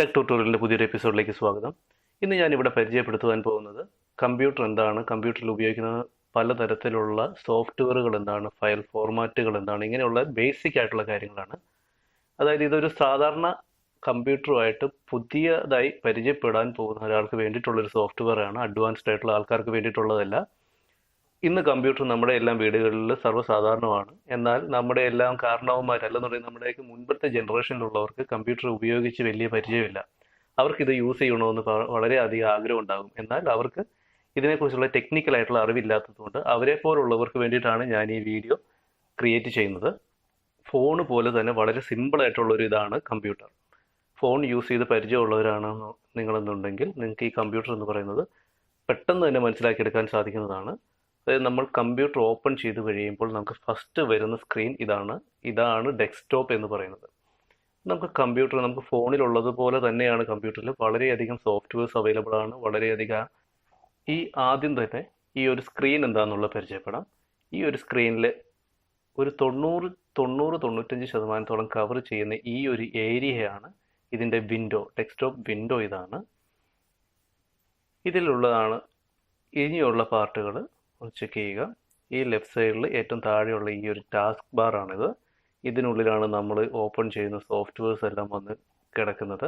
Tech ട്യൂട്ടോറിയലിൻ്റെ പുതിയൊരു എപ്പിസോഡിലേക്ക് സ്വാഗതം. ഇന്ന് ഞാനിവിടെ പരിചയപ്പെടുത്തുവാൻ പോകുന്നത് കമ്പ്യൂട്ടർ എന്താണ്, കമ്പ്യൂട്ടറിൽ ഉപയോഗിക്കുന്ന പലതരത്തിലുള്ള സോഫ്റ്റ്വെയറുകൾ എന്താണ്, ഫയൽ ഫോർമാറ്റുകൾ എന്താണ്, ഇങ്ങനെയുള്ള ബേസിക് ആയിട്ടുള്ള കാര്യങ്ങളാണ്. അതായത് ഇതൊരു സാധാരണ കമ്പ്യൂട്ടറുമായിട്ട് പുതിയതായി പരിചയപ്പെടാൻ പോകുന്ന ഒരാൾക്ക് വേണ്ടിയിട്ടുള്ളൊരു സോഫ്റ്റ്വെയർ ആണ്. അഡ്വാൻസ്ഡ് ആയിട്ടുള്ള ആൾക്കാർക്ക് വേണ്ടിയിട്ടുള്ളതല്ല. ഇന്ന് കമ്പ്യൂട്ടർ നമ്മുടെ എല്ലാം വീടുകളിൽ സർവ്വസാധാരണമാണ്. എന്നാൽ നമ്മുടെ എല്ലാം കാരണവന്മാരല്ലെന്നുണ്ടെങ്കിൽ നമ്മുടെയൊക്കെ മുൻപത്തെ ജനറേഷനിലുള്ളവർക്ക് കമ്പ്യൂട്ടർ ഉപയോഗിച്ച് വലിയ പരിചയമില്ല. അവർക്കിത് യൂസ് ചെയ്യണമെന്ന് വളരെയധികം ആഗ്രഹം ഉണ്ടാകും. എന്നാൽ അവർക്ക് ഇതിനെക്കുറിച്ചുള്ള ടെക്നിക്കൽ ആയിട്ടുള്ള അറിവില്ലാത്തതുകൊണ്ട് അവരെ പോലുള്ളവർക്ക് വേണ്ടിയിട്ടാണ് ഞാൻ ഈ വീഡിയോ ക്രിയേറ്റ് ചെയ്യുന്നത്. ഫോൺ പോലെ തന്നെ വളരെ സിമ്പിൾ ആയിട്ടുള്ള ഒരു ഇതാണ് കമ്പ്യൂട്ടർ. ഫോൺ യൂസ് ചെയ്ത് പരിചയമുള്ളവരാണ് നിങ്ങളെന്നുണ്ടെങ്കിൽ നിങ്ങൾക്ക് ഈ കമ്പ്യൂട്ടർ എന്ന് പറയുന്നത് പെട്ടെന്ന് തന്നെ മനസ്സിലാക്കിയെടുക്കാൻ സാധിക്കുന്നതാണ്. അതായത് നമ്മൾ കമ്പ്യൂട്ടർ ഓപ്പൺ ചെയ്ത് കഴിയുമ്പോൾ നമുക്ക് ഫസ്റ്റ് വരുന്ന സ്ക്രീൻ ഇതാണ് ഡെസ്ക്ടോപ്പ് എന്ന് പറയുന്നത്. നമുക്ക് ഫോണിലുള്ളതുപോലെ തന്നെയാണ് കമ്പ്യൂട്ടറിൽ വളരെയധികം സോഫ്റ്റ്വെയർസ് അവൈലബിൾ ആണ്. വളരെയധികം ആദ്യം തന്നെ ഈ ഒരു സ്ക്രീൻ എന്താണെന്നുള്ളത് പരിചയപ്പെടാം. ഈ ഒരു സ്ക്രീനിൽ ഒരു 90-95% കവർ ചെയ്യുന്ന ഈ ഒരു ഏരിയയാണ് ഇതിൻ്റെ വിൻഡോ, ഡെസ്ക്ടോപ്പ് വിൻഡോ. ഇതാണ് ഇതിലുള്ളതാണ്. ഇനിയുള്ള പാർട്ടുകൾ ചെക്ക് ചെയ്യുക. ഈ ലെഫ്റ്റ് സൈഡിൽ ഏറ്റവും താഴെയുള്ള ഈ ഒരു ടാസ്ക് ബാർ ആണിത്. ഇതിനുള്ളിലാണ് നമ്മൾ ഓപ്പൺ ചെയ്യുന്ന സോഫ്റ്റ്വെയർസ് എല്ലാം വന്ന് കിടക്കുന്നത്.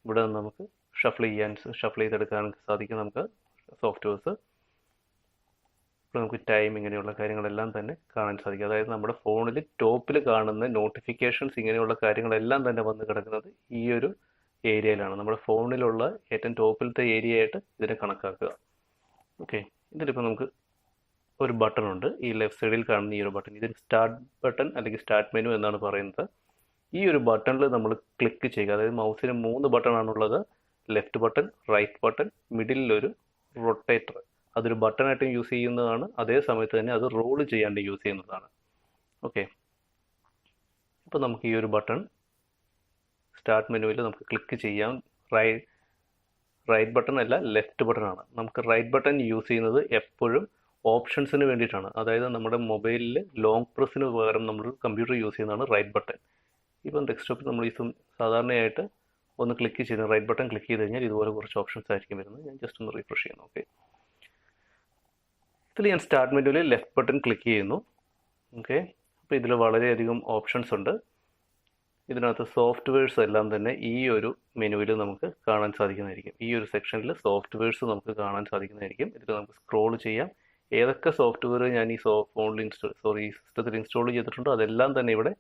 ഇവിടെ നമുക്ക് ഷഫിൾ ചെയ്തെടുക്കാൻ സാധിക്കും. നമുക്ക് സോഫ്റ്റ്വെയർസ് ഇപ്പോൾ നമുക്ക് ടൈം ഇങ്ങനെയുള്ള കാര്യങ്ങളെല്ലാം തന്നെ കാണാൻ സാധിക്കും. അതായത് നമ്മുടെ ഫോണിൽ ടോപ്പിൽ കാണുന്ന നോട്ടിഫിക്കേഷൻസ് ഇങ്ങനെയുള്ള കാര്യങ്ങളെല്ലാം തന്നെ വന്ന് കിടക്കുന്നത് ഈ ഒരു ഏരിയയിലാണ്. നമ്മുടെ ഫോണിലുള്ള ഏറ്റവും ടോപ്പിലത്തെ ഏരിയ ആയിട്ട് ഇതിനെ കണക്കാക്കുക. ഓക്കെ, ഇതിലിപ്പോൾ നമുക്ക് ഒരു ബട്ടൺ ഉണ്ട്. ഈ ലെഫ്റ്റ് സൈഡിൽ കാണുന്ന ഈ ഒരു ബട്ടൺ, ഇതിന് സ്റ്റാർട്ട് ബട്ടൺ അല്ലെങ്കിൽ സ്റ്റാർട്ട് മെനു എന്നാണ് പറയുന്നത്. ഈ ഒരു ബട്ടണിൽ നമ്മൾ ക്ലിക്ക് ചെയ്യുക. അതായത് മൗസിന് 3 ബട്ടൺ ആണുള്ളത്. ലെഫ്റ്റ് ബട്ടൺ, റൈറ്റ് ബട്ടൺ, മിഡിലൊരു റൊട്ടേറ്റർ. അതൊരു ബട്ടണായിട്ട് യൂസ് ചെയ്യുന്നതാണ്, അതേ സമയത്ത് തന്നെ അത് റോൾ ചെയ്യാണ്ട് യൂസ് ചെയ്യുന്നതാണ്. ഓക്കെ, ഇപ്പോൾ നമുക്ക് ഈ ഒരു ബട്ടൺ സ്റ്റാർട്ട് മെനുവിൽ നമുക്ക് ക്ലിക്ക് ചെയ്യാം. റൈറ്റ് ബട്ടൺ അല്ല, ലെഫ്റ്റ് ബട്ടൺ ആണ്. നമുക്ക് റൈറ്റ് ബട്ടൺ യൂസ് ചെയ്യുന്നത് എപ്പോഴും ഓപ്ഷൻസിന് വേണ്ടിയിട്ടാണ്. അതായത് നമ്മുടെ മൊബൈലിൽ ലോങ് പ്രസ്സിന് പകരം നമ്മൾ കമ്പ്യൂട്ടർ യൂസ് ചെയ്യുന്നതാണ് റൈറ്റ് ബട്ടൺ. ഇപ്പം ഡെസ്ക്ടോപ്പിൽ നമ്മൾ സാധാരണയായിട്ട് ഒന്ന് ക്ലിക്ക് ചെയ്ത് റൈറ്റ് ബട്ടൺ ക്ലിക്ക് ചെയ്ത് കഴിഞ്ഞാൽ ഇതുപോലെ കുറച്ച് ഓപ്ഷൻസ് ആയിരിക്കും വരുന്നത്. ഞാൻ ജസ്റ്റ് ഒന്ന് റീഫ്രഷ് ചെയ്യുന്നു. ഓക്കെ, ഇതിൽ ഞാൻ സ്റ്റാർട്ട് മെനുവിൽ ലെഫ്റ്റ് ബട്ടൺ ക്ലിക്ക് ചെയ്യുന്നു. ഓക്കെ, അപ്പോൾ ഇതിൽ വളരെയധികം ഓപ്ഷൻസ് ഉണ്ട്. ഇതിനകത്ത് സോഫ്റ്റ്വെയർസ് എല്ലാം തന്നെ ഈ ഒരു മെനുവിൽ നമുക്ക് കാണാൻ സാധിക്കുന്നതായിരിക്കും. ഈ ഒരു സെക്ഷനിൽ സോഫ്റ്റ്വെയർസ് നമുക്ക് കാണാൻ സാധിക്കുന്നതായിരിക്കും. ഇതിൽ നമുക്ക് സ്ക്രോൾ ചെയ്യാം. ഏതൊക്കെ സോഫ്റ്റ്വെയർ ഞാൻ ഈ ഫോണിൽ സിസ്റ്റത്തിൽ ഇൻസ്റ്റാൾ ചെയ്തിട്ടുണ്ടോ അതെല്ലാം തന്നെ ഇവിടെ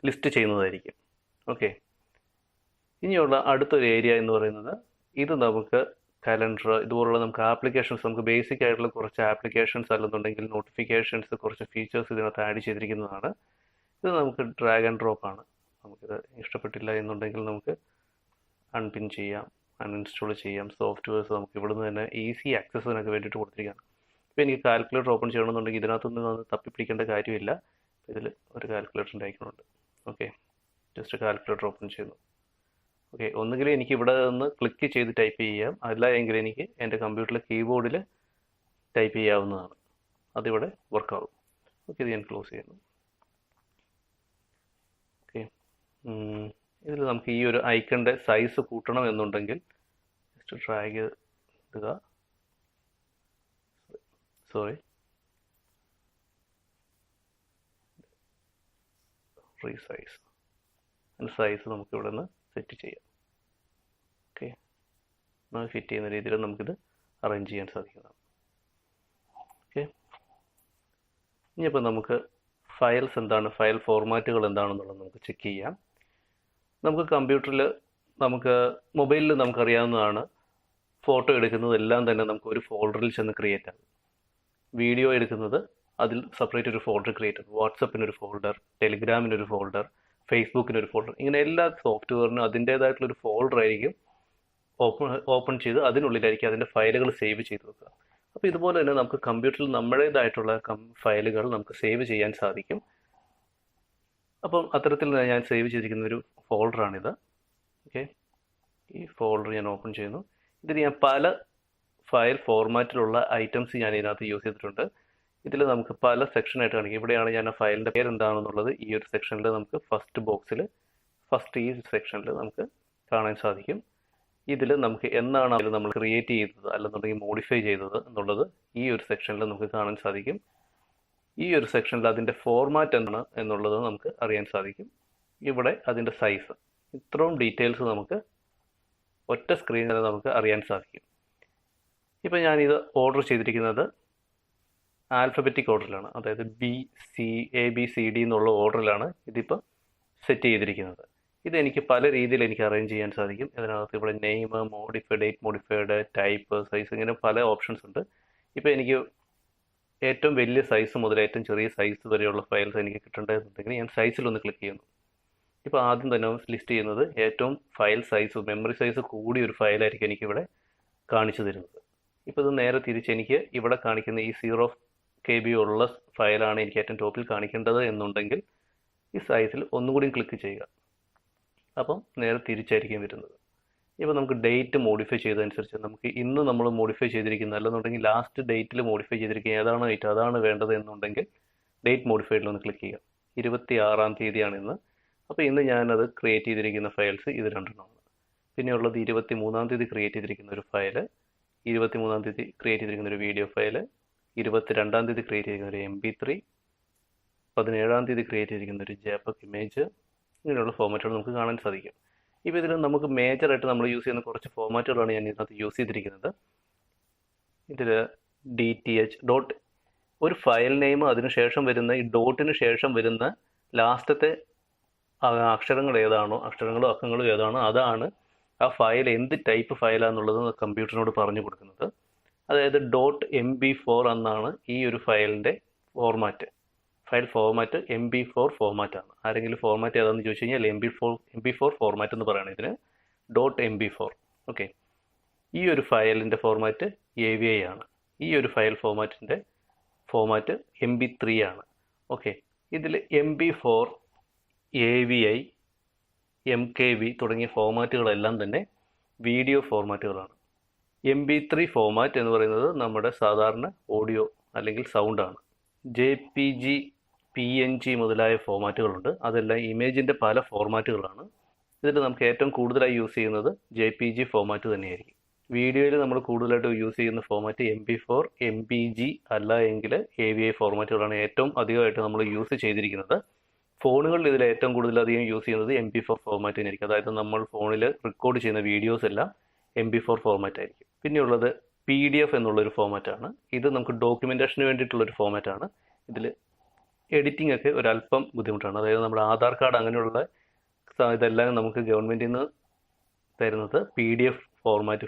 ലിസ്റ്റ് ചെയ്യുന്നതായിരിക്കും. ഓക്കെ, ഇനിയുള്ള അടുത്തൊരു ഏരിയ എന്ന് പറയുന്നത് ഇത് നമുക്ക് കലണ്ടർ ഇതുപോലുള്ള നമുക്ക് ആപ്ലിക്കേഷൻസ്, നമുക്ക് ബേസിക് ആയിട്ടുള്ള കുറച്ച് ആപ്ലിക്കേഷൻസ് അല്ലെന്നുണ്ടെങ്കിൽ നോട്ടിഫിക്കേഷൻസ്, കുറച്ച് ഫീച്ചേഴ്സ് ഇതിനകത്ത് ആഡ് ചെയ്തിരിക്കുന്നതാണ്. ഇത് നമുക്ക് ഡ്രാഗ് ആൻഡ് ഡ്രോപ്പ് ആണ്. നമുക്കിത് ഇഷ്ടപ്പെട്ടില്ല എന്നുണ്ടെങ്കിൽ നമുക്ക് അൺപിൻ ചെയ്യാം, അൺഇൻസ്റ്റാൾ ചെയ്യാം. സോഫ്റ്റ്വെയർസ് നമുക്ക് ഇവിടുന്ന് തന്നെ ഈസി ആക്സസിനൊക്കെ വേണ്ടിയിട്ട് കൊടുത്തിരിക്കുകയാണ്. ഇപ്പോൾ എനിക്ക് കാൽക്കുലേറ്റർ ഓപ്പൺ ചെയ്യണമെന്നുണ്ടെങ്കിൽ ഇതിനകത്തൊന്നും തപ്പിപ്പിടിക്കേണ്ട കാര്യമില്ല. ഇതിൽ ഒരു കാൽക്കുലേറ്ററിൻ്റെ ഐക്കണുണ്ട്. ഓക്കെ, ജസ്റ്റ് കാൽക്കുലേറ്റർ ഓപ്പൺ ചെയ്യുന്നു. ഓക്കെ, ഒന്നുകിൽ എനിക്ക് ഇവിടെ നിന്ന് ക്ലിക്ക് ചെയ്ത് ടൈപ്പ് ചെയ്യാം, അല്ല എങ്കിൽ എനിക്ക് എൻ്റെ കമ്പ്യൂട്ടറിലെ കീബോർഡിൽ ടൈപ്പ് ചെയ്യാവുന്നതാണ്. അതിവിടെ വർക്കാവും. ഓക്കെ, ഇത് ഞാൻ ക്ലോസ് ചെയ്യുന്നു. ഓക്കെ, ഇതിൽ നമുക്ക് ഈ ഒരു ഐക്കണിൻ്റെ സൈസ് കൂട്ടണം എന്നുണ്ടെങ്കിൽ ജസ്റ്റ് ഡ്രാഗ് ചെയ്തുക. റീസൈസ് സൈസ് നമുക്ക് ഇവിടെ നിന്ന് സെറ്റ് ചെയ്യാം. ഓക്കെ, നമുക്ക് ഫിറ്റ് ചെയ്യുന്ന രീതിയിൽ നമുക്കിത് അറേഞ്ച് ചെയ്യാൻ സാധിക്കുന്നതാണ്. ഓക്കെ, ഇനിയിപ്പോൾ നമുക്ക് ഫയൽസ് എന്താണ്, ഫയൽ ഫോർമാറ്റുകൾ എന്താണെന്നുള്ളത് നമുക്ക് ചെക്ക് ചെയ്യാം. നമുക്ക് കമ്പ്യൂട്ടറിൽ, നമുക്ക് മൊബൈലിൽ നമുക്കറിയാവുന്നതാണ്, ഫോട്ടോ എടുക്കുന്നതെല്ലാം തന്നെ നമുക്ക് ഒരു ഫോൾഡറിൽ ചെന്ന് ക്രിയേറ്റ് ആകും. വീഡിയോ എടുക്കുന്നത് അതിൽ സെപ്പറേറ്റ് ഒരു ഫോൾഡർ ക്രിയേറ്റ് ആകും. വാട്സപ്പിനൊരു ഫോൾഡർ, ടെലിഗ്രാമിനൊരു ഫോൾഡർ, ഫേസ്ബുക്കിനൊരു ഫോൾഡർ, ഇങ്ങനെ എല്ലാ സോഫ്റ്റ്വെയറിനും അതിൻ്റേതായിട്ടുള്ളൊരു ഫോൾഡർ ആയിരിക്കും ഓപ്പൺ ചെയ്ത് അതിനുള്ളിലായിരിക്കും അതിൻ്റെ ഫയലുകൾ സേവ് ചെയ്ത് വെക്കുക. അപ്പോൾ ഇതുപോലെ തന്നെ നമുക്ക് കമ്പ്യൂട്ടറിൽ നമ്മുടേതായിട്ടുള്ള ഫയലുകൾ നമുക്ക് സേവ് ചെയ്യാൻ സാധിക്കും. അപ്പം അത്തരത്തിൽ ഞാൻ സേവ് ചെയ്തിരിക്കുന്ന ഒരു ഫോൾഡറാണിത്. ഓക്കെ, ഈ ഫോൾഡർ ഞാൻ ഓപ്പൺ ചെയ്യുന്നു. ഇതിൽ ഞാൻ പല ഫയൽ ഫോർമാറ്റിലുള്ള ഐറ്റംസ് ഞാൻ ഇതിനകത്ത് യൂസ് ചെയ്തിട്ടുണ്ട്. ഇതിൽ നമുക്ക് പല സെക്ഷനായിട്ട് കാണിക്കും. ഇവിടെയാണ് ഞാൻ ആ ഫയലിൻ്റെ പേര് എന്താണെന്നുള്ളത് ഈ ഒരു സെക്ഷനിൽ നമുക്ക് ഫസ്റ്റ് ഈ സെക്ഷനിൽ നമുക്ക് കാണാൻ സാധിക്കും. ഇതിൽ നമുക്ക് എന്നാണ് അതിൽ നമ്മൾ ക്രിയേറ്റ് ചെയ്തത് അല്ലെന്നുണ്ടെങ്കിൽ മോഡിഫൈ ചെയ്തത് എന്നുള്ളത് ഈ ഒരു സെക്ഷനിൽ നമുക്ക് കാണാൻ സാധിക്കും. ഈ ഒരു സെക്ഷനിൽ അതിൻ്റെ ഫോർമാറ്റ് എന്താണ് എന്നുള്ളത് നമുക്ക് അറിയാൻ സാധിക്കും. ഇവിടെ അതിൻ്റെ സൈസ്, ഇത്രയും ഡീറ്റെയിൽസ് നമുക്ക് ഒറ്റ സ്ക്രീനിൽ നമുക്ക് അറിയാൻ സാധിക്കും. ഇപ്പോൾ ഞാനിത് ഓർഡർ ചെയ്തിരിക്കുന്നത് ആൽഫബറ്റിക് ഓർഡറിലാണ്, അതായത് ABCD എന്നുള്ള ഓർഡറിലാണ് ഇതിപ്പോൾ സെറ്റ് ചെയ്തിരിക്കുന്നത്. ഇതെനിക്ക് പല രീതിയിൽ എനിക്ക് അറേഞ്ച് ചെയ്യാൻ സാധിക്കും. ഇതിനകത്ത് ഇവിടെ name, modified, date modified, type, size, ഇങ്ങനെ പല ഓപ്ഷൻസ് ഉണ്ട്. ഇപ്പോൾ എനിക്ക് ഏറ്റവും വലിയ സൈസ് മുതൽ ഏറ്റവും ചെറിയ സൈസ് വരെയുള്ള ഫയൽസ് എനിക്ക് കിട്ടേണ്ടതെന്നുണ്ടെങ്കിൽ ഞാൻ സൈസിലൊന്ന് ക്ലിക്ക് ചെയ്യുന്നു. ഇപ്പോൾ ആദ്യം തന്നെ ലിസ്റ്റ് ചെയ്യുന്നത് ഏറ്റവും ഫയൽ സൈസ്, മെമ്മറി സൈസ് കൂടിയ ഒരു ഫയലായിരിക്കും എനിക്കിവിടെ കാണിച്ചു തരുന്നത്. ഇപ്പോൾ ഇത് നേരെ തിരിച്ച് എനിക്ക് ഇവിടെ കാണിക്കുന്ന ഈ 0 KB ഉള്ള ഫയലാണ് എനിക്ക് ഏറ്റവും ടോപ്പിൽ കാണിക്കേണ്ടത് എന്നുണ്ടെങ്കിൽ ഈ സൈസിൽ ഒന്നുകൂടി ക്ലിക്ക് ചെയ്യുക. അപ്പം നേരെ തിരിച്ചായിരിക്കും വരുന്നത്. ഇപ്പോൾ നമുക്ക് ഡേറ്റ് മോഡിഫൈ ചെയ്തതനുസരിച്ച് നമുക്ക് ഇന്ന് നമ്മൾ മോഡിഫൈ ചെയ്തിരിക്കുന്നത് അല്ലെന്നുണ്ടെങ്കിൽ ലാസ്റ്റ് ഡേറ്റിൽ മോഡിഫൈ ചെയ്തിരിക്കുന്നത് ഏതാണ് ഡേറ്റ് അതാണ് വേണ്ടത് എന്നുണ്ടെങ്കിൽ ഡേറ്റ് മോഡിഫൈഡിലൊന്ന് ക്ലിക്ക് ചെയ്യുക. 26-ാം തീയതിയാണ് ഇന്ന്. അപ്പോൾ ഇന്ന് ഞാനത് ക്രിയേറ്റ് ചെയ്തിരിക്കുന്ന ഫയൽസ് ഇത് രണ്ടെണ്ണമാണ്. പിന്നെയുള്ളത് 23-ാം തീയതി ക്രിയേറ്റ് ചെയ്തിരിക്കുന്ന ഒരു ഫയല്, 23-ാം തീയതി ക്രിയേറ്റ് ചെയ്തിരിക്കുന്ന ഒരു വീഡിയോ ഫയല്, 22-ാം തീയതി ക്രിയേറ്റ് ചെയ്തിരിക്കുന്ന ഒരു MP3, 17-ാം തീയതി ക്രിയേറ്റ് ചെയ്തിരിക്കുന്ന ഒരു JPEG ഇമേജ്, ഇങ്ങനെയുള്ള ഫോർമാറ്റുകൾ നമുക്ക് കാണാൻ സാധിക്കും. ഇപ്പോൾ ഇതിൽ നമുക്ക് മേജറായിട്ട് നമ്മൾ യൂസ് ചെയ്യുന്ന കുറച്ച് ഫോർമാറ്റുകളാണ് ഞാൻ ഇതിനകത്ത് യൂസ് ചെയ്തിരിക്കുന്നത്. ഇതിൽ DTH ഡോട്ട്, ഒരു ഫയൽ നെയിം, അതിനുശേഷം വരുന്ന ഈ ഡോട്ടിന് ശേഷം വരുന്ന ലാസ്റ്റത്തെ അക്ഷരങ്ങൾ ഏതാണോ, അക്ഷരങ്ങളോ അക്കങ്ങളോ ഏതാണോ അതാണ് ആ ഫയൽ എന്ത് ടൈപ്പ് ഫയലാണെന്നുള്ളത് കമ്പ്യൂട്ടറിനോട് പറഞ്ഞു കൊടുക്കുന്നത്. അതായത് .mp4 എന്നാണ് ഈ ഒരു ഫയലിൻ്റെ ഫോർമാറ്റ്. File format MP4 ഫോർമാറ്റാണ്. ആരെങ്കിലും ഫോർമാറ്റ് ഏതാണെന്ന് ചോദിച്ചു കഴിഞ്ഞാൽ MP4 ഫോർമാറ്റ് എന്ന് പറയുന്നത് ഇതിന് .mp4. ഓക്കെ, ഈ ഒരു ഫയലിൻ്റെ ഫോർമാറ്റ് AVI ആണ്. ഈ ഒരു ഫയൽ ഫോർമാറ്റിൻ്റെ ഫോർമാറ്റ് MP3 ആണ്. ഓക്കെ, ഇതിൽ MP4, AVI, MKV തുടങ്ങിയ ഫോർമാറ്റുകളെല്ലാം തന്നെ വീഡിയോ ഫോർമാറ്റുകളാണ്. MP3 ഫോർമാറ്റ് എന്ന് പറയുന്നത് നമ്മുടെ സാധാരണ ഓഡിയോ അല്ലെങ്കിൽ സൗണ്ടാണ്. JPG, PNG മുതലായ ഫോർമാറ്റുകളുണ്ട്. അതെല്ലാം ഇമേജിൻ്റെ പല ഫോർമാറ്റുകളാണ്. ഇതിൽ നമുക്ക് ഏറ്റവും കൂടുതലായി യൂസ് ചെയ്യുന്നത് JPG ഫോർമാറ്റ് തന്നെയായിരിക്കും. വീഡിയോയിൽ നമ്മൾ കൂടുതലായിട്ട് യൂസ് ചെയ്യുന്ന ഫോർമാറ്റ് MP4, MPG അല്ല എങ്കിൽ AVI ഫോർമാറ്റുകളാണ് ഏറ്റവും അധികമായിട്ട് നമ്മൾ യൂസ് ചെയ്തിരിക്കുന്നത്. ഫോണുകളിൽ ഇതിൽ ഏറ്റവും കൂടുതലധികം യൂസ് ചെയ്യുന്നത് MP4 ഫോർമാറ്റിനായിരിക്കും. അതായത് നമ്മൾ ഫോണിൽ റെക്കോർഡ് ചെയ്യുന്ന വീഡിയോസ് എല്ലാം MP4 ഫോർമാറ്റ് ആയിരിക്കും. പിന്നെയുള്ളത് PDF എന്നുള്ളൊരു ഫോർമാറ്റാണ്. ഇത് നമുക്ക് ഡോക്യുമെൻറ്റേഷന് വേണ്ടിയിട്ടുള്ളൊരു ഫോർമാറ്റാണ്. ഇതിൽ എഡിറ്റിംഗ് ഒക്കെ ഒരല്പം ബുദ്ധിമുട്ടാണ്. അതായത് നമ്മുടെ ആധാർ കാർഡ് അങ്ങനെയുള്ള ഇതെല്ലാം നമുക്ക് ഗവൺമെൻറ്റിൽ നിന്ന് തരുന്നത് PDF ഫോർമാറ്റ്,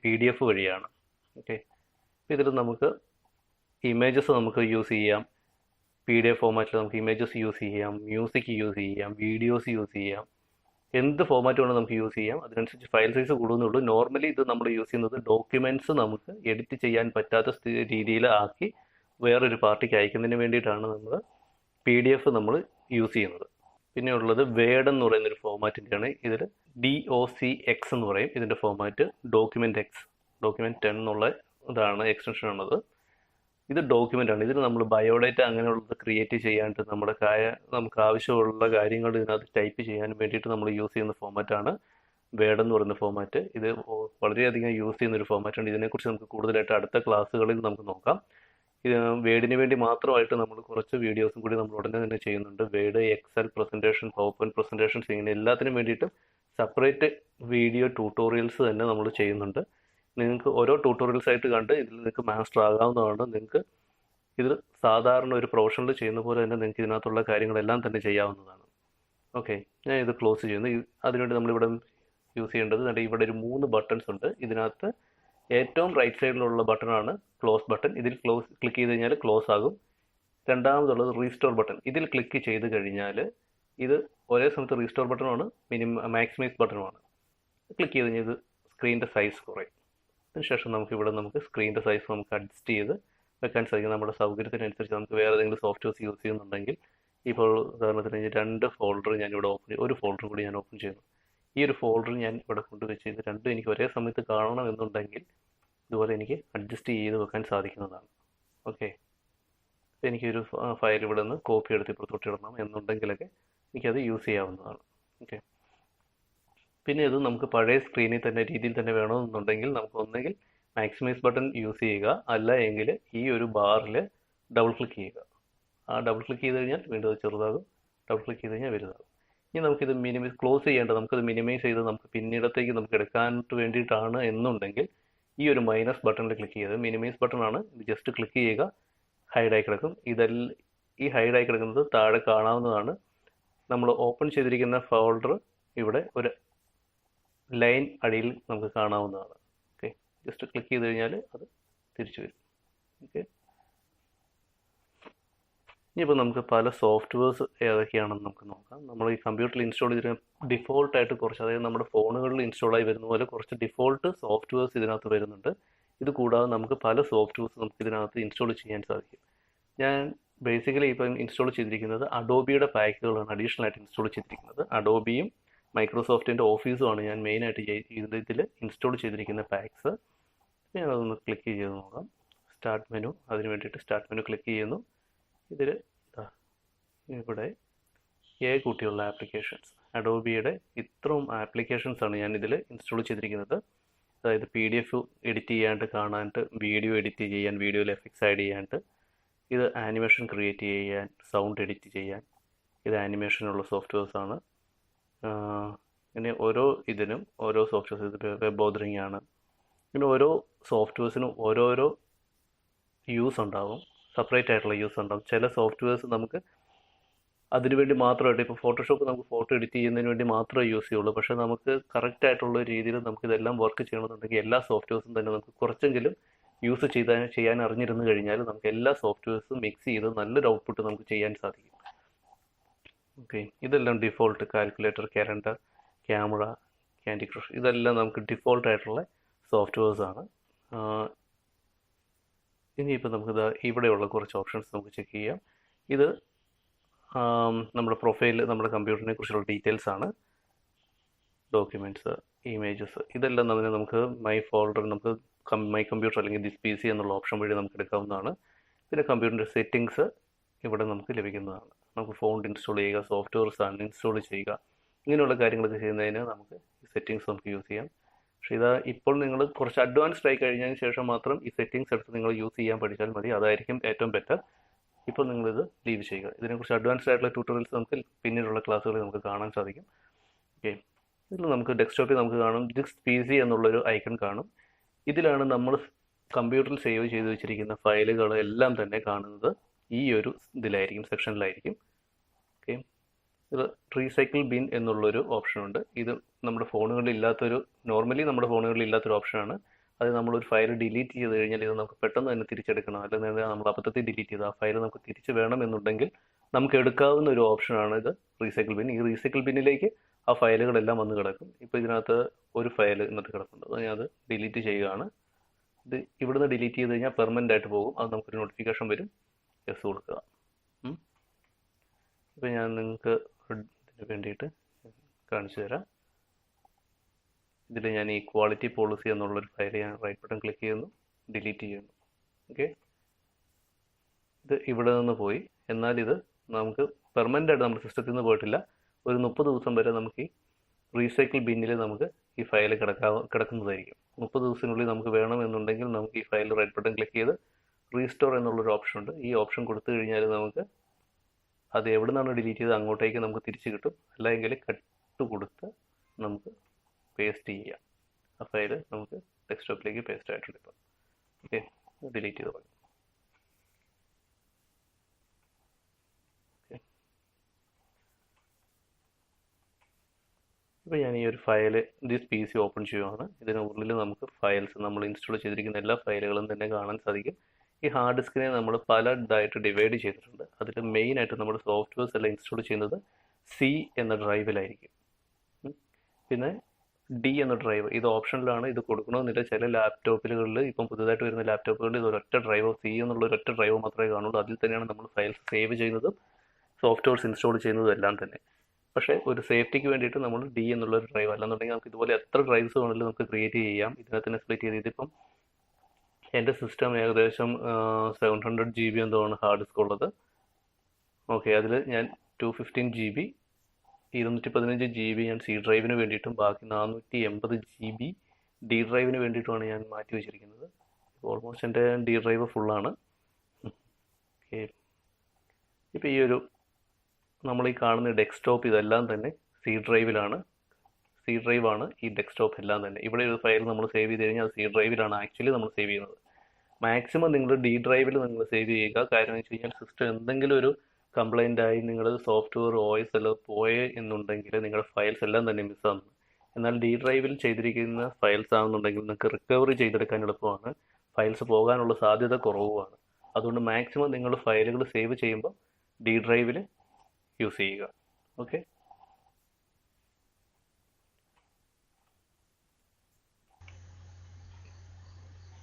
PDF വഴിയാണ്. ഓക്കെ, ഇതിൽ നമുക്ക് ഇമേജസ് നമുക്ക് യൂസ് ചെയ്യാം. PDF ഫോർമാറ്റിൽ നമുക്ക് ഇമേജസ് യൂസ് ചെയ്യാം, മ്യൂസിക് യൂസ് ചെയ്യാം, വീഡിയോസ് യൂസ് ചെയ്യാം, എന്ത് ഫോർമാറ്റ് വേണം നമുക്ക് യൂസ് ചെയ്യാം. അതിനനുസരിച്ച് ഫയൽ സൈസ് കൂടുന്നുള്ളൂ. നോർമലി ഇത് നമ്മൾ യൂസ് ചെയ്യുന്നത് ഡോക്യുമെൻറ്റ്സ് നമുക്ക് എഡിറ്റ് ചെയ്യാൻ പറ്റാത്ത രീതിയിൽ ആക്കി വേറൊരു പാർട്ടിക്ക് അയക്കുന്നതിന് വേണ്ടിയിട്ടാണ് നമ്മൾ PDF നമ്മൾ യൂസ് ചെയ്യുന്നത്. പിന്നെ ഉള്ളത് വേഡ് എന്ന് പറയുന്നൊരു ഫോർമാറ്റിൻ്റെയാണ്. ഇതിൽ DOCX എന്ന് പറയും. ഇതിൻ്റെ ഫോർമാറ്റ് ഡോക്യുമെൻറ്റ് 10 എന്നുള്ള ഇതാണ് എക്സ്റ്റൻഷൻ ഉള്ളത്. ഇത് ഡോക്യുമെൻ്റ് ആണ്. ഇതിൽ നമ്മൾ ബയോഡേറ്റ അങ്ങനെയുള്ളത് ക്രിയേറ്റ് ചെയ്യാണ്ട് നമുക്ക് ആവശ്യമുള്ള കാര്യങ്ങൾ ഇതിനകത്ത് ടൈപ്പ് ചെയ്യാൻ വേണ്ടിയിട്ട് നമ്മൾ യൂസ് ചെയ്യുന്ന ഫോർമാറ്റാണ് വേഡ് എന്ന് പറയുന്ന ഫോർമാറ്റ്. ഇത് വളരെയധികം യൂസ് ചെയ്യുന്ന ഒരു ഫോർമാറ്റാണ്. ഇതിനെക്കുറിച്ച് നമുക്ക് കൂടുതലായിട്ട് അടുത്ത ക്ലാസ്സുകളിൽ നമുക്ക് നോക്കാം. ഇത് വേഡിന് വേണ്ടി മാത്രമായിട്ട് നമ്മൾ കുറച്ച് വീഡിയോസും കൂടി നമ്മൾ ഉടനെ തന്നെ ചെയ്യുന്നുണ്ട്. Word, Excel presentation, PowerPoint presentations, ഇങ്ങനെ എല്ലാത്തിനും വേണ്ടിയിട്ടും സെപ്പറേറ്റ് വീഡിയോ ട്യൂട്ടോറിയൽസ് തന്നെ നമ്മൾ ചെയ്യുന്നുണ്ട്. നിങ്ങൾക്ക് ഓരോ ട്യൂട്ടോറിയൽസ് ആയിട്ട് കണ്ട് ഇതിൽ നിങ്ങൾക്ക് മാസ്റ്റർ ആകാവുന്നതാണ്. നിങ്ങൾക്ക് ഇതിൽ സാധാരണ ഒരു പ്രൊഫഷണൽ ചെയ്യുന്ന പോലെ തന്നെ നിങ്ങൾക്ക് ഇതിനകത്തുള്ള കാര്യങ്ങളെല്ലാം തന്നെ ചെയ്യാവുന്നതാണ്. ഓക്കെ, ഞാൻ ഇത് ക്ലോസ് ചെയ്യുന്നു. അതിനുവേണ്ടി നമ്മളിവിടെ യൂസ് ചെയ്യേണ്ടത് ഇവിടെ ഒരു 3 ബട്ടൺസ് ഉണ്ട്. ഇതിനകത്ത് ഏറ്റവും റൈറ്റ് സൈഡിലുള്ള ബട്ടണാണ് ക്ലോസ് ബട്ടൺ. ഇതിൽ ക്ലിക്ക് ചെയ്ത് കഴിഞ്ഞാൽ ക്ലോസ് ആകും. രണ്ടാമതുള്ളത് റീസ്റ്റോർ ബട്ടൺ. ഇതിൽ ക്ലിക്ക് ചെയ്ത് കഴിഞ്ഞാൽ ഇത് ഒരേ സമയത്ത് റീസ്റ്റോർ ബട്ടണുമാണ്, മാക്സിമൈസ് ബട്ടണുമാണ്. ക്ലിക്ക് ചെയ്ത് കഴിഞ്ഞാൽ ഇത് സ്ക്രീനിൻ്റെ സൈസ് കുറയും. അതിനുശേഷം നമുക്ക് സ്ക്രീനിൻ്റെ സൈസ് നമുക്ക് അഡ്ജസ്റ്റ് ചെയ്ത് വെക്കാൻ സാധിക്കും. നമ്മുടെ സൗകര്യത്തിനനുസരിച്ച് നമുക്ക് വേറെ ഏതെങ്കിലും സോഫ്റ്റ്വെയർസ് യൂസ് ചെയ്യുന്നുണ്ടെങ്കിൽ, ഇപ്പോൾ ഉദാഹരണത്തിന് 2 ഫോൾഡർ ഞാനിവിടെ ഒരു ഫോൾഡർ കൂടി ഞാൻ ഓപ്പൺ ചെയ്യുന്നു. ഈ ഒരു ഫോൾഡർ ഞാൻ ഇവിടെ കൊണ്ടുവച്ച് ഇത് രണ്ടും എനിക്ക് ഒരേ സമയത്ത് കാണണമെന്നുണ്ടെങ്കിൽ ഇതുപോലെ എനിക്ക് അഡ്ജസ്റ്റ് ചെയ്ത് വെക്കാൻ സാധിക്കുന്നതാണ്. ഓക്കെ, എനിക്കൊരു ഫയൽ ഇവിടെ നിന്ന് കോപ്പി എടുത്ത് ഇപ്പുറത്തോട്ട് ഇടണം എന്നുണ്ടെങ്കിലൊക്കെ എനിക്കത് യൂസ് ചെയ്യാവുന്നതാണ്. ഓക്കെ, പിന്നെ ഇത് നമുക്ക് പഴയ സ്ക്രീനിൽ തന്നെ രീതിയിൽ തന്നെ വേണമെന്നുണ്ടെങ്കിൽ നമുക്ക് ഒന്നെങ്കിൽ മാക്സിമൈസ് ബട്ടൺ യൂസ് ചെയ്യുക, അല്ല എങ്കിൽ ഈ ഒരു ബാറിൽ ഡബിൾ ക്ലിക്ക് ചെയ്യുക. ആ ഡബിൾ ക്ലിക്ക് ചെയ്ത് കഴിഞ്ഞാൽ വീണ്ടും അത് ചെറുതാകും, ഡബിൾ ക്ലിക്ക് ചെയ്ത് കഴിഞ്ഞാൽ വലുതാകും. ഇനി നമുക്കിത് ക്ലോസ് ചെയ്യേണ്ടത്, നമുക്കത് മിനിമൈസ് ചെയ്ത് നമുക്ക് പിന്നീടത്തേക്ക് നമുക്ക് എടുക്കാനായിട്ട് വേണ്ടിയിട്ടാണ് എന്നുണ്ടെങ്കിൽ ഈ ഒരു മൈനസ് ബട്ടണിൽ ക്ലിക്ക് ചെയ്ത്, മിനിമൈസ് ബട്ടൺ ആണ്, ഇത് ജസ്റ്റ് ക്ലിക്ക് ചെയ്യുക, ഹൈഡായി കിടക്കും. ഈ ഹൈഡായി കിടക്കുന്നത് താഴെ കാണാവുന്നതാണ്. നമ്മൾ ഓപ്പൺ ചെയ്തിരിക്കുന്ന ഫോൾഡർ ഇവിടെ ഒരു ലൈൻ അടിയിൽ നമുക്ക് കാണാവുന്നതാണ്. ഓക്കെ, ജസ്റ്റ് ക്ലിക്ക് ചെയ്ത് കഴിഞ്ഞാൽ അത് തിരിച്ചു വരും. ഓക്കെ, ഇനിയിപ്പോൾ നമുക്ക് പല സോഫ്റ്റ്വെയർസ് ഏതൊക്കെയാണെന്ന് നമുക്ക് നോക്കാം. നമ്മൾ ഈ കമ്പ്യൂട്ടറിൽ ഇൻസ്റ്റാൾ ചെയ്തിരിക്കുന്ന ഡിഫോൾട്ടായിട്ട് കുറച്ച്, അതായത് നമ്മുടെ ഫോണുകളിൽ ഇൻസ്റ്റാൾ ആയി വരുന്ന പോലെ കുറച്ച് ഡിഫോൾട്ട് സോഫ്റ്റ്വെയർസ് ഇതിനകത്ത് വരുന്നുണ്ട്. ഇത് കൂടാതെ നമുക്ക് പല സോഫ്റ്റ്വെയർസ് നമുക്ക് ഇതിനകത്ത് ഇൻസ്റ്റാൾ ചെയ്യാൻ സാധിക്കും. ഞാൻ ബേസിക്കലി ഇപ്പം ഇൻസ്റ്റാൾ ചെയ്തിരിക്കുന്നത് അഡോബിയുടെ പാക്കുകളാണ് അഡീഷണൽ ആയിട്ട് ഇൻസ്റ്റാൾ ചെയ്തിരിക്കുന്നത്. അഡോബിയും മൈക്രോസോഫ്റ്റിൻ്റെ ഓഫീസുമാണ് ഞാൻ മെയിനായിട്ട് ഇതിൽ ഇൻസ്റ്റാൾ ചെയ്തിരിക്കുന്ന പാക്സ്. ഞാനതൊന്ന് ക്ലിക്ക് ചെയ്ത് നോക്കാം. സ്റ്റാർട്ട് മെനു, അതിന് വേണ്ടിയിട്ട് സ്റ്റാർട്ട് മെനു ക്ലിക്ക് ചെയ്യുന്നു. ഇതിൽ ഇവിടെ കൂട്ടിയുള്ള ആപ്ലിക്കേഷൻസ്, അഡോബിയുടെ ഇത്രയും ആപ്ലിക്കേഷൻസ് ആണ് ഞാൻ ഇതിൽ ഇൻസ്റ്റാൾ ചെയ്തിരിക്കുന്നത്. അതായത് PDF എഡിറ്റ് ചെയ്യാണ്ട് കാണാനായിട്ട്, വീഡിയോ എഡിറ്റ് ചെയ്യാൻ, വീഡിയോയിൽ എഫക്ട്സ് ആഡ് ചെയ്യാനായിട്ട്, ഇത് ആനിമേഷൻ ക്രിയേറ്റ് ചെയ്യാൻ, സൗണ്ട് എഡിറ്റ് ചെയ്യാൻ, ഇത് ആനിമേഷനുള്ള സോഫ്റ്റ്വെയർസാണ്. ഇങ്ങനെ ഓരോ ഇതിനും ഓരോ സോഫ്റ്റ്വെയർസ്, ഇത് വെബ് ഓർഡറിംഗ് ആണ്. ഇങ്ങനെ ഓരോ സോഫ്റ്റ്വെയർസിനും ഓരോരോ യൂസ് ഉണ്ടാവും, സെപ്പറേറ്റ് ആയിട്ടുള്ള യൂസ് ഉണ്ടാവും. ചില സോഫ്റ്റ്വെയർസ് നമുക്ക് അതിനുവേണ്ടി മാത്രമായിട്ട്, ഇപ്പോൾ ഫോട്ടോഷോപ്പ് നമുക്ക് ഫോട്ടോ എഡിറ്റ് ചെയ്യുന്നതിന് വേണ്ടി മാത്രമേ യൂസ് ചെയ്യുള്ളൂ. പക്ഷേ നമുക്ക് കറക്റ്റ് ആയിട്ടുള്ള രീതിയിൽ നമുക്ക് ഇതെല്ലാം വർക്ക് ചെയ്യണമെന്നുണ്ടെങ്കിൽ എല്ലാ സോഫ്റ്റ്വെയർസും തന്നെ നമുക്ക് കുറച്ചെങ്കിലും യൂസ് ചെയ്യാൻ അറിഞ്ഞിരുന്നു കഴിഞ്ഞാൽ നമുക്ക് എല്ലാ സോഫ്റ്റ്വെയർസും മിക്സ് ചെയ്ത് നല്ലൊരു ഔട്ട്പുട്ട് നമുക്ക് ചെയ്യാൻ സാധിക്കും. ഓക്കെ, ഇതെല്ലാം default calculator, calendar, camera, candy crush, ഇതെല്ലാം നമുക്ക് ഡിഫോൾട്ട് ആയിട്ടുള്ള സോഫ്റ്റ്വെയർസാണ്. ഇനിയിപ്പോൾ നമുക്കിത് ഇവിടെയുള്ള കുറച്ച് ഓപ്ഷൻസ് നമുക്ക് ചെക്ക് ചെയ്യാം. ഇത് നമ്മുടെ പ്രൊഫൈൽ, നമ്മുടെ കമ്പ്യൂട്ടറിനെ കുറിച്ചുള്ള ഡീറ്റെയിൽസ് ആണ്. ഡോക്യുമെൻറ്റ്സ്, ഇമേജസ്, ഇതെല്ലാം നമുക്ക് മൈ ഫോൾഡർ, നമുക്ക് മൈ കമ്പ്യൂട്ടർ അല്ലെങ്കിൽ ദിസ് PC എന്നുള്ള ഓപ്ഷൻ വഴി നമുക്ക് എടുക്കാവുന്നതാണ്. പിന്നെ കമ്പ്യൂട്ടറിൻ്റെ സെറ്റിങ്സ് ഇവിടെ നമുക്ക് ലഭിക്കുന്നതാണ്. നമുക്ക് ഫോൺ ഇൻസ്റ്റാൾ ചെയ്യുക, സോഫ്റ്റ്വെയർസ് അൺഇൻസ്റ്റാൾ ചെയ്യുക, ഇങ്ങനെയുള്ള കാര്യങ്ങളൊക്കെ ചെയ്യുന്നതിന് നമുക്ക് ഈ സെറ്റിങ്സ് നമുക്ക് യൂസ് ചെയ്യാം. പക്ഷേ ഇപ്പോൾ നിങ്ങൾ കുറച്ച് അഡ്വാൻസ്ഡ് ആയി കഴിഞ്ഞതിന് ശേഷം മാത്രം ഈ സെറ്റിങ്സ് എടുത്ത് നിങ്ങൾ യൂസ് ചെയ്യാൻ പഠിച്ചാൽ മതി. അതായിരിക്കും ഏറ്റവും ബെറ്റർ. ഇപ്പോൾ നിങ്ങളിത് ലീവ് ചെയ്യുക. ഇതിനെക്കുറിച്ച് അഡ്വാൻസ്ഡ് ആയിട്ടുള്ള ട്യൂട്ടോറിയൽസ് നമുക്ക് പിന്നീടുള്ള ക്ലാസ്സുകളിൽ നമുക്ക് കാണാൻ സാധിക്കും. ഓക്കെ, ഇതിൽ നമുക്ക് ഡെസ്ക്ടോപ്പിൽ നമുക്ക് കാണും ദിസ് PC എന്നുള്ളൊരു ഐക്കൺ കാണും. ഇതിലാണ് നമ്മൾ കമ്പ്യൂട്ടറിൽ സേവ് ചെയ്ത് വെച്ചിരിക്കുന്ന ഫയലുകളെല്ലാം തന്നെ കാണുന്നത്. ഈ ഒരു ഇതിലായിരിക്കും, സെക്ഷനിലായിരിക്കും. ഓക്കെ, ഇത് റീസൈക്കിൾ ബിൻ എന്നുള്ളൊരു ഓപ്ഷനുണ്ട്. ഇത് നമ്മുടെ ഫോണുകളിൽ ഇല്ലാത്തൊരു, നോർമലി നമ്മുടെ ഫോണുകളിൽ ഇല്ലാത്തൊരു ഓപ്ഷനാണ്. അത് നമ്മളൊരു ഫയൽ ഡിലീറ്റ് ചെയ്ത് കഴിഞ്ഞാൽ ഇത് നമുക്ക് പെട്ടെന്ന് തന്നെ തിരിച്ചെടുക്കണം. അല്ലെങ്കിൽ നമ്മൾ അബദ്ധത്തിൽ ഡിലീറ്റ് ചെയ്ത് ആ ഫയൽ നമുക്ക് തിരിച്ച് വേണമെന്നുണ്ടെങ്കിൽ നമുക്ക് എടുക്കാവുന്ന ഒരു ഓപ്ഷനാണ് ഇത് റീസൈക്കിൾ ബിൻ. ഈ റീസൈക്കിൾ ബിന്നിലേക്ക് ആ ഫയലുകളെല്ലാം വന്ന് കിടക്കും. ഇപ്പോൾ ഇതിനകത്ത് ഒരു ഫയൽ ഇന്നത്തെ കിടക്കുന്നുണ്ട്, അത് ഞാൻ ഡിലീറ്റ് ചെയ്യുകയാണ്. ഇത് ഇവിടുന്ന് ഡിലീറ്റ് ചെയ്ത് കഴിഞ്ഞാൽ പെർമനൻ്റ് ആയിട്ട് പോകും. അത് നമുക്കൊരു നോട്ടിഫിക്കേഷൻ വരും, യെസ് കൊടുക്കുക. ഇപ്പോൾ ഞാൻ നിങ്ങൾക്ക് ഇതിന് വേണ്ടിയിട്ട് കാണിച്ചു തരാം. ഇതിൽ ഞാൻ ഈ ക്വാളിറ്റി പോളിസി എന്നുള്ളൊരു ഫയൽ ഞാൻ റൈറ്റ് ബട്ടൺ ക്ലിക്ക് ചെയ്യുന്നു, ഡിലീറ്റ് ചെയ്യുന്നു. ഓക്കെ, ഇത് ഇവിടെ നിന്ന് പോയി. എന്നാൽ ഇത് നമുക്ക് പെർമനൻ്റ് ആയിട്ട് നമ്മുടെ സിസ്റ്റത്തിൽ നിന്ന് പോയിട്ടില്ല. ഒരു 30 ദിവസം വരെ നമുക്ക് ഈ റീസൈക്കിൾ ബിന്നിൽ നമുക്ക് ഈ ഫയൽ കിടക്കുന്നതായിരിക്കും. 30 ദിവസത്തിനുള്ളിൽ നമുക്ക് വേണമെന്നുണ്ടെങ്കിൽ നമുക്ക് ഈ ഫയൽ റൈറ്റ് ബട്ടൺ ക്ലിക്ക് ചെയ്ത് റീസ്റ്റോർ എന്നുള്ളൊരു ഓപ്ഷൻ ഉണ്ട്. ഈ ഓപ്ഷൻ കൊടുത്തു കഴിഞ്ഞാൽ നമുക്ക് അത് എവിടെ നിന്നാണ് ഡിലീറ്റ് ചെയ്ത് അങ്ങോട്ടേക്ക് നമുക്ക് തിരിച്ച് കിട്ടും. അല്ലെങ്കിൽ കട്ട് കൊടുത്ത് നമുക്ക് പേസ്റ്റ് ചെയ്യാം. ആ ഫയൽ നമുക്ക് ഡെസ്ക്ടോപ്പിലേക്ക് പേസ്റ്റ് ആയിട്ടുണ്ട്. ഇപ്പോൾ ഓക്കെ, ഡിലീറ്റ് ചെയ്ത് കളയും. ഇപ്പോൾ ഞാൻ ഈ ഒരു ഫയൽ ദിസ് PC ഓപ്പൺ ചെയ്യുകയാണ്. ഇതിനുള്ളിൽ നമുക്ക് ഫയൽസ്, നമ്മൾ ഇൻസ്റ്റാൾ ചെയ്തിരിക്കുന്ന എല്ലാ ഫയലുകളും തന്നെ കാണാൻ സാധിക്കും. ഈ ഹാർഡ് ഡിസ്കിനെ നമ്മൾ പല ഇതായിട്ട് ഡിവൈഡ് ചെയ്തിട്ടുണ്ട്. അതിൽ മെയിനായിട്ട് നമ്മുടെ സോഫ്റ്റ്വെയർസ് എല്ലാം ഇൻസ്റ്റാൾ ചെയ്യുന്നത് C എന്ന ഡ്രൈവിലായിരിക്കും. പിന്നെ D എന്ന ഡ്രൈവ്, ഇത് ഓപ്ഷനിലാണ്, ഇത് കൊടുക്കണമെന്നില്ല. ചില ലാപ്ടോപ്പുകളിൽ, ഇപ്പം പുതുതായിട്ട് വരുന്ന ലാപ്ടോപ്പുകളിൽ ഇത് ഒരൊറ്റ ഡ്രൈവോ, C എന്നുള്ള ഒരൊറ്റ ഡ്രൈവോ മാത്രമേ കാണുള്ളൂ. അതിൽ തന്നെയാണ് നമ്മൾ ഫയൽസ് സേവ് ചെയ്യുന്നതും സോഫ്റ്റ്വെയർസ് ഇൻസ്റ്റാൾ ചെയ്യുന്നതും എല്ലാം തന്നെ. പക്ഷേ ഒരു സേഫ്റ്റിക്ക് വേണ്ടിയിട്ട് നമ്മൾ D എന്നുള്ളൊരു ഡ്രൈവ്, അല്ലാന്നുണ്ടെങ്കിൽ നമുക്ക് ഇതുപോലെ എത്ര ഡ്രൈവ്സ് വേണമെങ്കിലും നമുക്ക് ക്രിയേറ്റ് ചെയ്യാം. ഇതിനകത്ത് തന്നെ സ്പ്ലിറ്റ് ചെയ്ത്, ഇതിപ്പം എൻ്റെ സിസ്റ്റം ഏകദേശം 700 GB എന്തോണ് ഹാർഡ് ഡിസ്ക് ഉള്ളത്. ഓക്കെ, അതിൽ ഞാൻ 215 GB 215 GB ഞാൻ സി ഡ്രൈവിന് വേണ്ടിയിട്ടും ബാക്കി 480 GB ഡി ഡ്രൈവിന് വേണ്ടിയിട്ടുമാണ് ഞാൻ മാറ്റി വെച്ചിരിക്കുന്നത്. ഓൾമോസ്റ്റ് എൻ്റെ ഡി ഡ്രൈവ് ഫുള്ളാണ്. ഓക്കെ, ഇപ്പോൾ ഈ ഒരു നമ്മൾ ഈ കാണുന്ന ഡെസ്ക്ടോപ്പ് ഇതെല്ലാം തന്നെ സി ഡ്രൈവിലാണ്. സി ഡ്രൈവാണ് ഈ ഡെസ്ക്ടോപ്പ് എല്ലാം തന്നെ. ഇവിടെ ഒരു ഫയൽ നമ്മൾ സേവ് ചെയ്ത് കഴിഞ്ഞാൽ അത് സി ഡ്രൈവിലാണ് ആക്ച്വലി നമ്മൾ സേവ് ചെയ്യുന്നത്. മാക്സിമം നിങ്ങൾ ഡി ഡ്രൈവിൽ നിങ്ങൾ സേവ് ചെയ്യുക. കാരണം എന്ന് വെച്ച് കഴിഞ്ഞാൽ സിസ്റ്റം എന്തെങ്കിലും ഒരു കംപ്ലൈൻ്റ് ആയി നിങ്ങൾ സോഫ്റ്റ്വെയർ OS എല്ലാം പോയേ എന്നുണ്ടെങ്കിൽ നിങ്ങളുടെ ഫയൽസ് എല്ലാം തന്നെ മിസ്സാകുന്നു. എന്നാൽ ഡി ഡ്രൈവിൽ ചെയ്തിരിക്കുന്ന ഫയൽസ് ആണെന്നുണ്ടെങ്കിൽ നിങ്ങൾക്ക് റിക്കവറി ചെയ്തെടുക്കാൻ എളുപ്പമാണ്, ഫയൽസ് പോകാനുള്ള സാധ്യത കുറവുമാണ്. അതുകൊണ്ട് മാക്സിമം നിങ്ങൾ ഫയലുകൾ സേവ് ചെയ്യുമ്പോൾ ഡി ഡ്രൈവിൽ യൂസ് ചെയ്യുക. ഓക്കെ,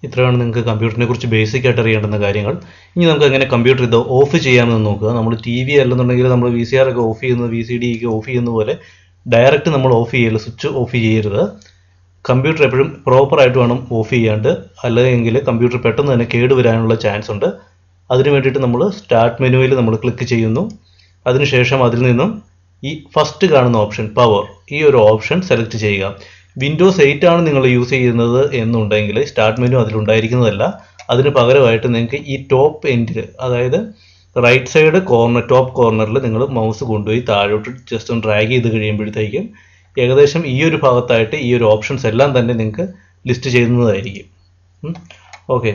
ഇത്രയാണ് നിങ്ങൾക്ക് കമ്പ്യൂട്ടറിനെ കുറിച്ച് ബേസിക് ആയിട്ട് അറിയേണ്ടുന്ന കാര്യങ്ങൾ. ഇനി നമുക്ക് എങ്ങനെ കമ്പ്യൂട്ടർ ഇത് ഓഫ് ചെയ്യാമെന്ന് നോക്കുക. നമ്മൾ TV അല്ലെന്നുണ്ടെങ്കിൽ നമ്മൾ VCR ഒക്കെ ഓഫ് ചെയ്യുന്നത്, VCD ഒക്കെ ഓഫ് ചെയ്യുന്ന പോലെ ഡയറക്റ്റ് നമ്മൾ ഓഫ് ചെയ്യരുത്, സ്വിച്ച് ഓഫ് ചെയ്യരുത്. കമ്പ്യൂട്ടർ എപ്പോഴും പ്രോപ്പറായിട്ട് വേണം ഓഫ് ചെയ്യാണ്ട്, അല്ലെങ്കിൽ കമ്പ്യൂട്ടർ പെട്ടെന്ന് തന്നെ കേടുവരാനുള്ള ചാൻസ് ഉണ്ട്. അതിന് വേണ്ടിയിട്ട് നമ്മൾ സ്റ്റാർട്ട് മെനുവിൽ നമ്മൾ ക്ലിക്ക് ചെയ്യുന്നു. അതിനുശേഷം അതിൽ നിന്നും ഈ ഫസ്റ്റ് കാണുന്ന ഓപ്ഷൻ പവർ, ഈ ഒരു ഓപ്ഷൻ സെലക്ട് ചെയ്യുക. Windows 8 ആണ് നിങ്ങൾ യൂസ് ചെയ്യുന്നത് എന്നുണ്ടെങ്കിൽ സ്റ്റാർട്ട് മെനു അതിലുണ്ടായിരിക്കുന്നതല്ല. അതിന് പകരമായിട്ട് നിങ്ങൾക്ക് ഈ ടോപ്പ് എൻഡിൽ, അതായത് റൈറ്റ് സൈഡ് കോർണർ, ടോപ്പ് കോർണറിൽ നിങ്ങൾ മൗസ് കൊണ്ടുപോയി താഴോട്ട് ജസ്റ്റ് ഒന്ന് ഡ്രാഗ് ചെയ്ത് കഴിയുമ്പോഴത്തേക്കും ഏകദേശം ഈ ഒരു ഭാഗത്തായിട്ട് ഈ ഒരു ഓപ്ഷൻസ് എല്ലാം തന്നെ നിങ്ങൾക്ക് ലിസ്റ്റ് ചെയ്യുന്നതായിരിക്കും. ഓക്കെ,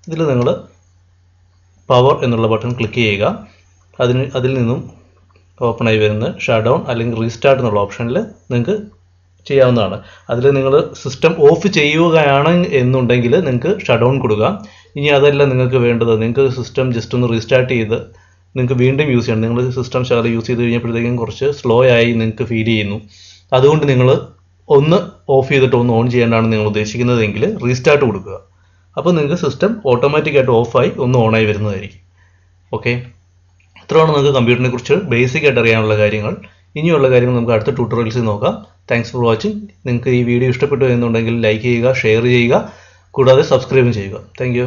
ഇതിൽ നിങ്ങൾ പവർ എന്നുള്ള ബട്ടൺ ക്ലിക്ക് ചെയ്യുക. അതിൽ നിന്നും ഓപ്പണായി വരുന്ന ഷട്ട് ഡൗൺ അല്ലെങ്കിൽ റീസ്റ്റാർട്ട് എന്നുള്ള ഓപ്ഷനിൽ നിങ്ങൾക്ക് ചെയ്യാവുന്നതാണ്. അതിൽ നിങ്ങൾ സിസ്റ്റം ഓഫ് ചെയ്യുകയാണ് എന്നുണ്ടെങ്കിൽ നിങ്ങൾക്ക് ഷട്ട് ഡൗൺ കൊടുക്കുക. ഇനി അതല്ല നിങ്ങൾക്ക് വേണ്ടത്, നിങ്ങൾക്ക് സിസ്റ്റം ജസ്റ്റ് ഒന്ന് റീസ്റ്റാർട്ട് ചെയ്ത് നിങ്ങൾക്ക് വീണ്ടും യൂസ് ചെയ്യണം. നിങ്ങൾ സിസ്റ്റം ശകലം യൂസ് ചെയ്ത് കഴിഞ്ഞപ്പോഴത്തേക്കും കുറച്ച് സ്ലോ ആയി നിങ്ങൾക്ക് ഫീൽ ചെയ്യുന്നു. അതുകൊണ്ട് നിങ്ങൾ ഒന്ന് ഓഫ് ചെയ്തിട്ട് ഒന്ന് ഓൺ ചെയ്യേണ്ടതാണ് നിങ്ങൾ ഉദ്ദേശിക്കുന്നതെങ്കിൽ റീസ്റ്റാർട്ട് കൊടുക്കുക. അപ്പോൾ നിങ്ങൾക്ക് സിസ്റ്റം ഓട്ടോമാറ്റിക്കായിട്ട് ഓഫായി ഒന്ന് ഓണായി വരുന്നതായിരിക്കും. ഓക്കെ, ഇത്രയാണ് നിങ്ങൾക്ക് കമ്പ്യൂട്ടറിനെ കുറിച്ച് ബേസിക് ആയിട്ട് അറിയാനുള്ള കാര്യങ്ങൾ. ഇനിയുള്ള കാര്യങ്ങൾ നമുക്ക് അടുത്ത ട്യൂട്ടോറിയൽസിൽ നോക്കാം. Thanks for watching. നിങ്ങൾക്ക് ഈ വീഡിയോ ഇഷ്ടപ്പെട്ടു എന്നുണ്ടെങ്കിൽ ലൈക്ക് ചെയ്യുക, ഷെയർ ചെയ്യുക, കൂടാതെ സബ്സ്ക്രൈബും ചെയ്യുക. Thank you.